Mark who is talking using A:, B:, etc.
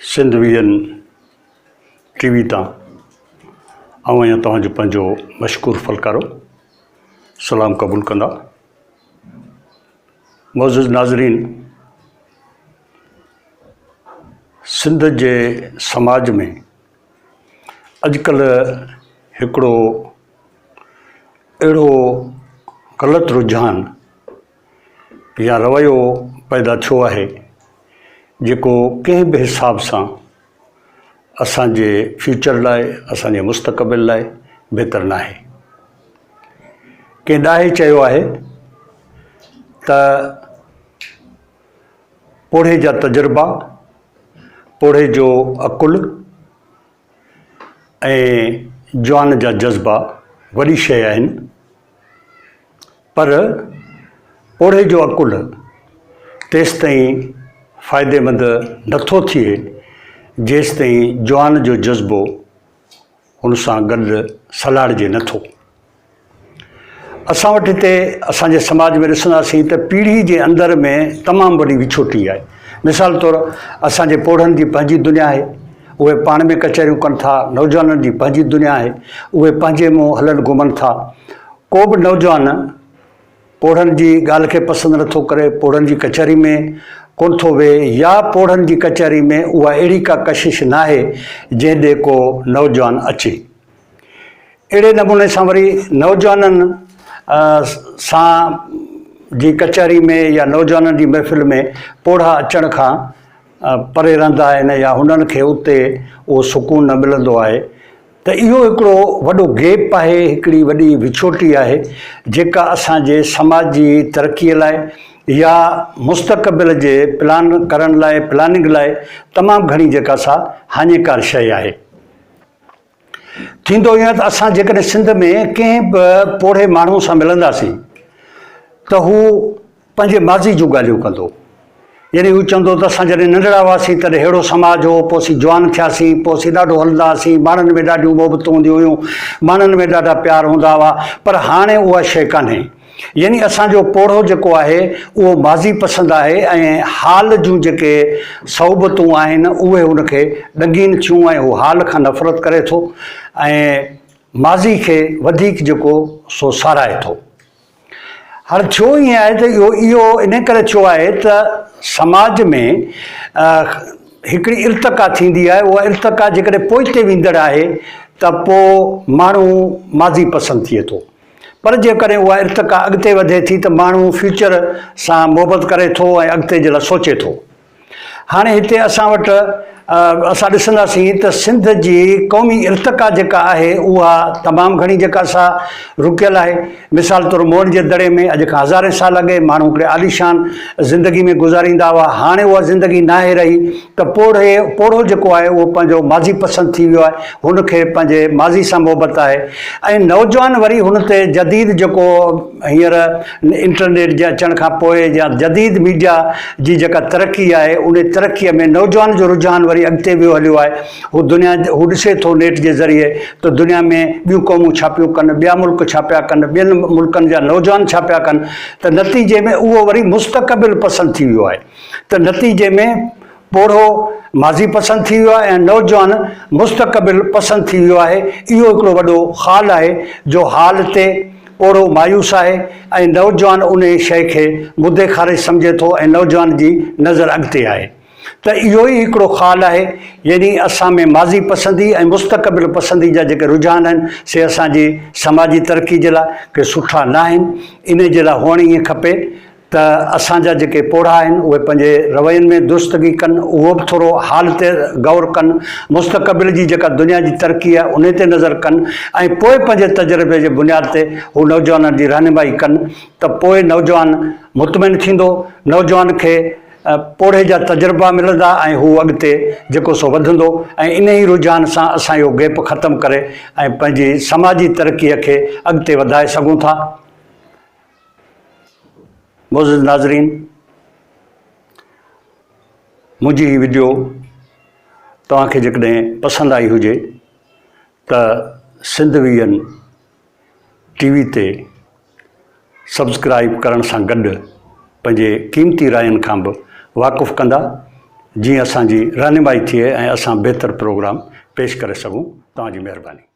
A: Sindh vision TV तां आऊं तव्हांजो पंहिंजो मशकूर फलकारो सलाम क़बूल कंदा। मोअज़्ज़िज़ नाज़रीन, सिंध जे समाज में अॼुकल्ह हिकिड़ो अहिड़ो ग़लति रुझान या रवैयो पैदा थियो आहे जेको कंहिं बि हिसाब सां असांजे फ्यूचर लाइ, असांजे मुस्तक़बिल लाइ बहितर न आहे। कंहिं ॾाहे चयो आहे त पोढ़े जा तजुर्बा, पोढ़े जो अकुल ऐं जवान जा जज़्बा वॾी शइ आहिनि, पर पोढ़े जो अकुल तेसि ताईं फ़ाइदेमंद नथो थिए जेसि ताईं जवान जो जज़्बो हुन सां गॾु सलाड़िजे नथो। असां वटि हिते असांजे समाज में ॾिसंदासीं त पीढ़ी जे अंदरि में तमामु वॾी विछोटी आहे। मिसाल तौरु असांजे पोढ़नि जी पंहिंजी दुनिया आहे, उहे पाण में कचहरियूं कनि था। नौजवाननि जी पंहिंजी दुनिया आहे, उहे पंहिंजे मुंहुं हलनि घुमनि था। को बि नौजवान पोढ़नि जी ॻाल्हि खे पसंदि नथो करे, पोढ़नि जी कचहरी में कोन थो वेहे, या पोढ़नि जी कचहरी में उहा अहिड़ी का कशिश न आहे जंहिं ॾे को नौजवान अचे। अहिड़े नमूने सां वरी नौजवाननि सां जी कचहरी में या नौजवाननि जी महफ़िल में पोढ़ा अचण खां परे रहंदा आहिनि या हुननि खे उते उहो सुकून न मिलंदो आहे। त इहो हिकिड़ो वॾो गैप आहे, हिकिड़ी वॾी विछोटी आहे जेका असांजे समाज जी तरक़ीअ लाइ या मुस्तक़बिल जे प्लान करण लाइ, प्लानिंग लाइ तमामु घणी जेका सा हानिकार शइ आहे। थींदो ईअं त असां जेकॾहिं सिंध में कंहिं बि पोढ़े माण्हू सां मिलंदासीं त हू पंहिंजे माज़ी जूं ॻाल्हियूं कंदो। यानी हू चवंदो त असां जॾहिं नंढड़ा हुआसीं तॾहिं अहिड़ो समाज हो, पोइ असीं जवान थियासीं, पोइ असीं ॾाढो हलंदा हुआसीं, माण्हुनि में ॾाढियूं मोहबतूं हूंदियूं हुयूं, माण्हुनि में ॾाढा प्यार हूंदा हुआ, पर हाणे उहा शइ कान्हे। यानी असांजो पोढ़ो जेको आहे उहो माज़ी पसंदि आहे ऐं हाल जूं जेके सोबतूं आहिनि उहे हुनखे ॾंगीनि थियूं ऐं हू हाल खां नफ़रत करे थो ऐं माज़ी खे वधीक जेको सो साराहे थो। हाणे थियो ईअं आहे त इहो इन करे थियो आहे त समाज में हिकिड़ी इर्तिका थींदी आहे। उहा इर्तिका जेकॾहिं पोइते वेंदड़ आहे त पोइ माण्हू माज़ी पसंदि थिए थो, पर जेकॾहिं उहा इर्तिका अॻिते वधे थी त माण्हू फ्यूचर सां मोहबत करे थो ऐं अॻिते जे लाइ सोचे थो। हाणे हिते असां वटि असां ॾिसंदासीं त सिंध जी क़ौमी इर्तिका जेका आहे उहा तमामु घणी जेका सा रुकियल आहे। मिसाल तौरु मोहन जे दड़े में अॼु खां हज़ारे साल अॻे माण्हू हिकिड़े आलीशान ज़िंदगी में गुज़ारींदा हुआ। हाणे उहा ज़िंदगी नाहे रही त पोढ़ो जेको आहे उहो पंहिंजो माज़ी पसंदि थी वियो आहे, हुनखे पंहिंजे माज़ी सां मोहबत आहे। ऐं नौजवान वरी हुन ते जदीद जेको हींअर इंटरनेट जे अचण खां पोइ या जदीद मीडिया जी जेका तरक़ी आहे उन तरक़ीअ में नौजवान जो रुझान वरी अॻिते वियो हलियो आहे। हू ॾिसे थो नेट जे ज़रिए त दुनिया में ॿियूं क़ौमूं छा पियूं कनि, ॿिया मुल्क छा पिया कनि, ॿियनि मुल्कनि जा नौजवान छा पिया कनि, त नतीजे में उहो वरी मुस्तक़बिल पसंदि थी वियो आहे। त नतीजे में पोढ़ो माज़ी पसंदि थी वियो आहे ऐं नौजवान मुस्तक़बिल पसंदि थी वियो आहे। इहो हिकिड़ो वॾो ख़ाल आहे जो हाल ते पोढ़ो मायूस आहे ऐं नौजवान उन शइ खे मुदे ख़ारिज सम्झे थो ऐं नौजवान जी नज़र अॻिते आहे। त इहो ई हिकिड़ो ख़ाल आहे। यानी असां में माज़ी पसंदी ऐं मुस्तक़बिल पसंदी जा जेके रुझान आहिनि से असांजी समाजी तरक़ी जे लाइ के सुठा न आहिनि। इन जे लाइ हुअणु ईअं खपे त असांजा जेके पोढ़ा आहिनि उहे पंहिंजे रवैयनि में दुरुस्तगी कनि, उहो बि थोरो हाल ते गौर कनि, मुस्तक़बिल जी जेका दुनिया जी तरक़ी आहे उन ते नज़र कनि ऐं पोइ पंहिंजे तजुर्बे जे बुनियाद ते हू नौजवाननि जी रहनुमाई कनि त पोइ नौजवान मुतमिन थींदो, नौजवान खे पोढ़े जा तजुर्बा मिलंदा ऐं हू अॻिते जेको सो वधंदो ऐं इन ई रुझान सां असां इहो गैप ख़तमु करे ऐं पंहिंजी समाजी तरक़ीअ खे अॻिते वधाए सघूं था। मोअज़्ज़िज़ नाज़रीन, मुंहिंजी हीअ वीडियो तव्हांखे जेकॾहिं पसंदि आई हुजे त सिंध विजन टीवी ते सब्सक्राइब करण सां गॾु पंहिंजे क़ीमती रायनि खां बि वाक़ुफ़ु कंदा जीअं असांजी रहनुमाई थिए ऐं असां बहितर प्रोग्राम पेश करे सघूं। तव्हांजी महिरबानी।